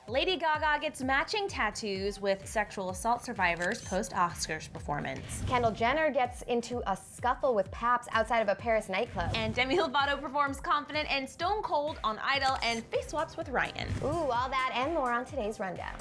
Lady Gaga gets matching tattoos with sexual assault survivors post-Oscars performance. Kendall Jenner gets into a scuffle with Paps outside of a Paris nightclub. And Demi Lovato performs Confident and Stone Cold on Idol and face swaps with Ryan. Ooh, all that and more on today's rundown.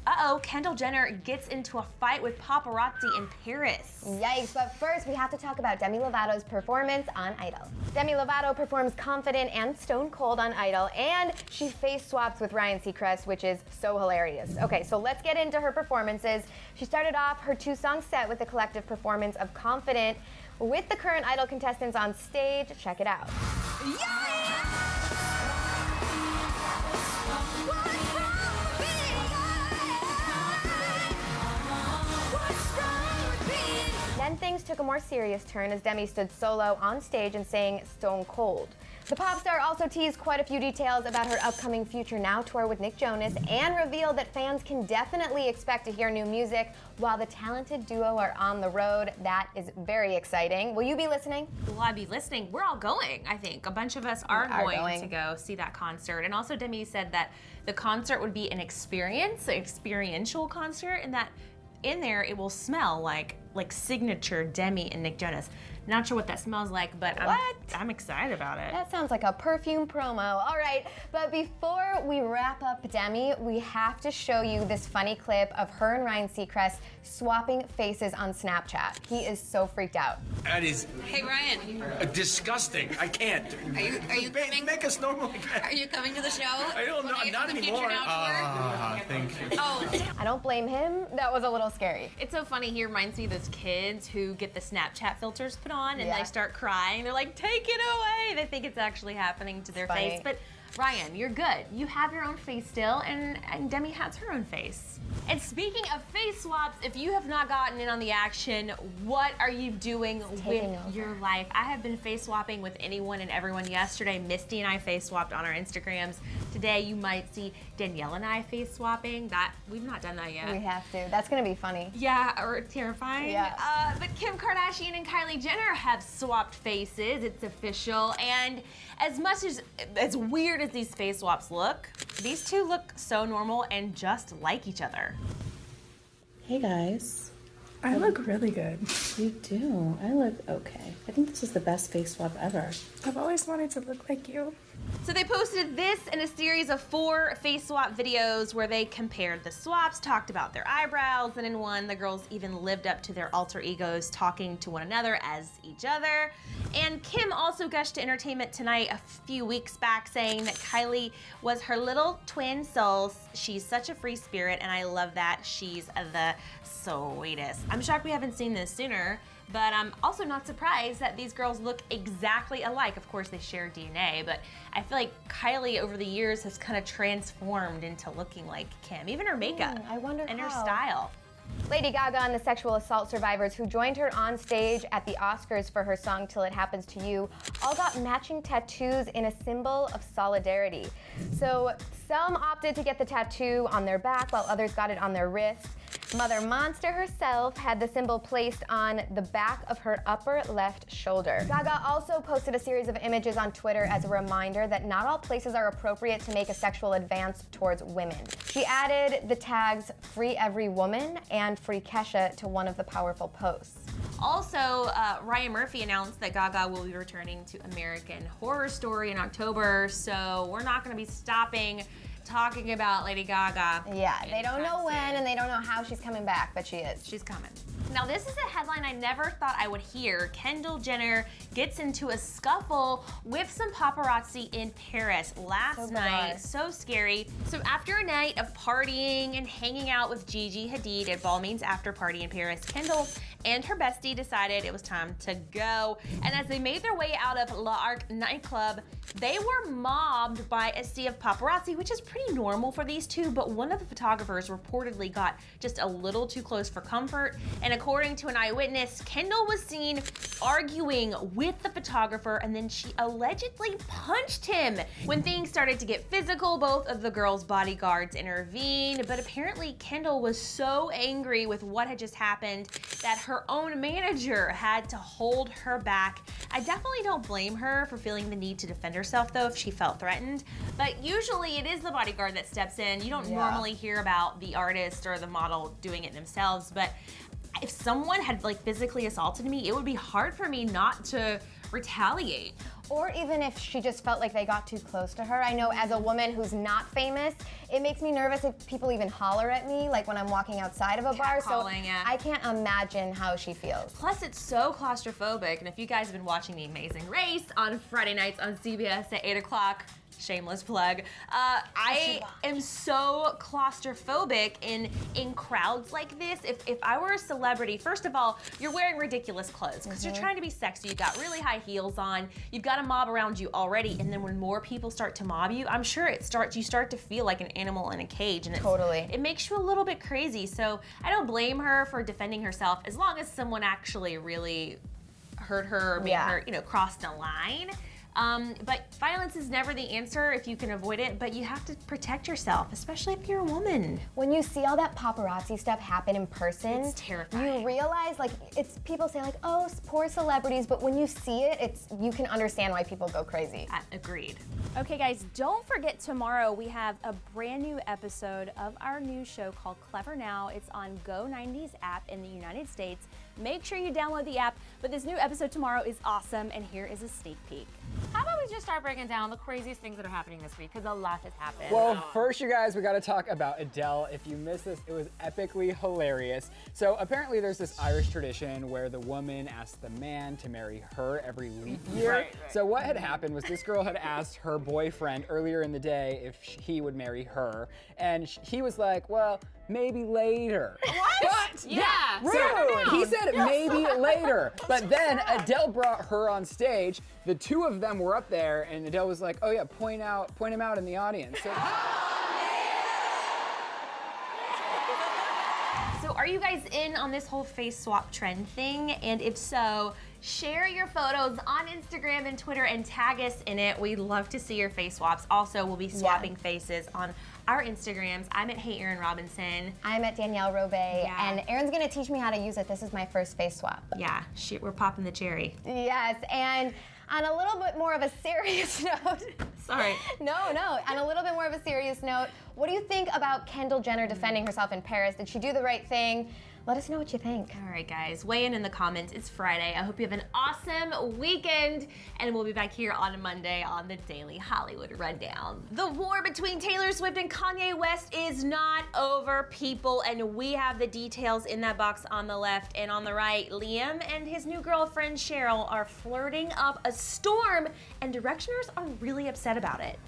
Uh-oh, Kendall Jenner gets into a fight with paparazzi in Paris. Yikes, but first we have to talk about Demi Lovato's performance on Idol. Demi Lovato performs Confident and Stone Cold on Idol, and she face swaps with Ryan Seacrest, which is so hilarious. Okay, so let's get into her performances. She started off her 2-song set with a collective performance of Confident with the current Idol contestants on stage. Check it out. Yeah! Then things took a more serious turn as Demi stood solo on stage and sang Stone Cold. The pop star also teased quite a few details about her upcoming Future Now tour with Nick Jonas and revealed that fans can definitely expect to hear new music while the talented duo are on the road. That is very exciting. Will you be listening? Will I be listening? We're all going, I think. A bunch of us are going to go see that concert. And also Demi said that the concert would be an experiential concert, and that in there it will smell like signature Demi and Nick Jonas. Not sure what that smells like, but I'm excited about it. That sounds like a perfume promo. All right, but before we wrap up Demi, we have to show you this funny clip of her and Ryan Seacrest swapping faces on Snapchat. He is so freaked out. That is Hey Ryan, disgusting. I can't. Are you coming? Make us normal again. Are you coming to the show? I don't know. Not anymore. Thank you. Oh, I don't blame him. That was a little scary. It's so funny. He reminds me of those kids who get the Snapchat filters put on and they start crying. They're like, take it away. They think it's actually happening to their face. But Ryan, you're good. You have your own face still, and Demi has her own face. And speaking of face swaps, if you have not gotten in on the action, what are you doing with your life? I have been face swapping with anyone and everyone. Yesterday, Misty and I face swapped on our Instagrams. Today, you might see Danielle and I face swapping. We've not done that yet. We have to. That's gonna be funny. Yeah, or terrifying. Yeah. But Kim Kardashian and Kylie Jenner have swapped faces. It's official. And as much as weird as these face swaps look, these two look so normal and just like each other. Hey guys. I look really good. You do. I look okay. I think this is the best face swap ever. I've always wanted to look like you. So they posted this in a series of 4 face swap videos where they compared the swaps, talked about their eyebrows, and in one, the girls even lived up to their alter egos, talking to one another as each other. And Kim also gushed to Entertainment Tonight a few weeks back saying that Kylie was her little twin soul. She's such a free spirit, and I love that. She's the sweetest. I'm shocked we haven't seen this sooner, but I'm also not surprised that these girls look exactly alike. Of course, they share DNA, but I feel like Kylie over the years has kind of transformed into looking like Kim. Even her makeup I wonder and how. her style. Lady Gaga and the sexual assault survivors who joined her on stage at the Oscars for her song Till It Happens to You all got matching tattoos in a symbol of solidarity. So some opted to get the tattoo on their back while others got it on their wrist. Mother Monster herself had the symbol placed on the back of her upper left shoulder. Gaga also posted a series of images on Twitter as a reminder that not all places are appropriate to make a sexual advance towards women. She added the tags Free Every Woman and Free Kesha to one of the powerful posts. Also, Ryan Murphy announced that Gaga will be returning to American Horror Story in October, so we're not going to be stopping talking about Lady Gaga. Yeah, they don't know when and they don't know how she's coming back, but she is. She's coming. Now this is a headline I never thought I would hear. Kendall Jenner gets into a scuffle with some paparazzi in Paris last night. So scary. So after a night of partying and hanging out with Gigi Hadid at Balmain's after party in Paris, Kendall and her bestie decided it was time to go. And as they made their way out of L'Arc nightclub, they were mobbed by a sea of paparazzi, which is pretty normal for these two, but one of the photographers reportedly got just a little too close for comfort. And according to an eyewitness, Kendall was seen arguing with the photographer, and then she allegedly punched him. When things started to get physical, both of the girls' bodyguards intervened, but apparently Kendall was so angry with what had just happened that her own manager had to hold her back I definitely don't blame her for feeling the need to defend herself though if she felt threatened, but usually it is the bodyguard that steps in. You don't normally hear about the artist or the model doing it themselves, but if someone had like physically assaulted me, it would be hard for me not to retaliate. Or even if she just felt like they got too close to her. I know as a woman who's not famous, it makes me nervous if people even holler at me, like when I'm walking outside of a bar. So I can't imagine how she feels. Plus, it's so claustrophobic, and if you guys have been watching The Amazing Race on Friday nights on CBS at 8 o'clock, shameless plug, I am so claustrophobic in crowds like this. If I were a celebrity, first of all, you're wearing ridiculous clothes because you're trying to be sexy. You've got really high heels on. You've got a mob around you already, and then when more people start to mob you, I'm sure you start to feel like an animal in a cage, and it makes you a little bit crazy. So I don't blame her for defending herself as long as someone actually really hurt her or made her, crossed a line. But violence is never the answer if you can avoid it, but you have to protect yourself, especially if you're a woman. When you see all that paparazzi stuff happen in person, it's terrifying. You realize, like, people say like, oh, poor celebrities, but when you see it, you can understand why people go crazy. Agreed. Okay guys, don't forget tomorrow we have a brand new episode of our new show called Clevver Now. It's on Go90's app in the United States. Make sure you download the app, but this new episode tomorrow is awesome, and here is a sneak peek. How about we just start breaking down the craziest things that are happening this week, because a lot has happened. Well, first, you guys, we got to talk about Adele. If you missed this, it was epically hilarious. So apparently there's this Irish tradition where the woman asks the man to marry her every leap year. Right. So what had happened was this girl had asked her boyfriend earlier in the day if he would marry her, and he was like, well, maybe later. What? But, Yeah. rude. He said maybe later. But then Adele brought her on stage. The two of them were up there, and Adele was like, oh yeah, point him out in the audience. So are you guys in on this whole face swap trend thing? And if so, share your photos on Instagram and Twitter and tag us in it. We'd love to see your face swaps. Also, we'll be swapping faces on our Instagrams. I'm at Hey Erin Robinson. I'm at Danielle Robe, and Erin's gonna teach me how to use it. This is my first face swap. Yeah, we're popping the cherry. Yes, and on a little bit more of a serious note. Sorry. No, on a little bit more of a serious note, what do you think about Kendall Jenner defending herself in Paris? Did she do the right thing? Let us know what you think. All right, guys, weigh in the comments. It's Friday. I hope you have an awesome weekend, and we'll be back here on Monday on the Daily Hollywood Rundown. The war between Taylor Swift and Kanye West is not over, people, and we have the details in that box on the left. And on the right, Liam and his new girlfriend Cheryl are flirting up a storm, and Directioners are really upset about it.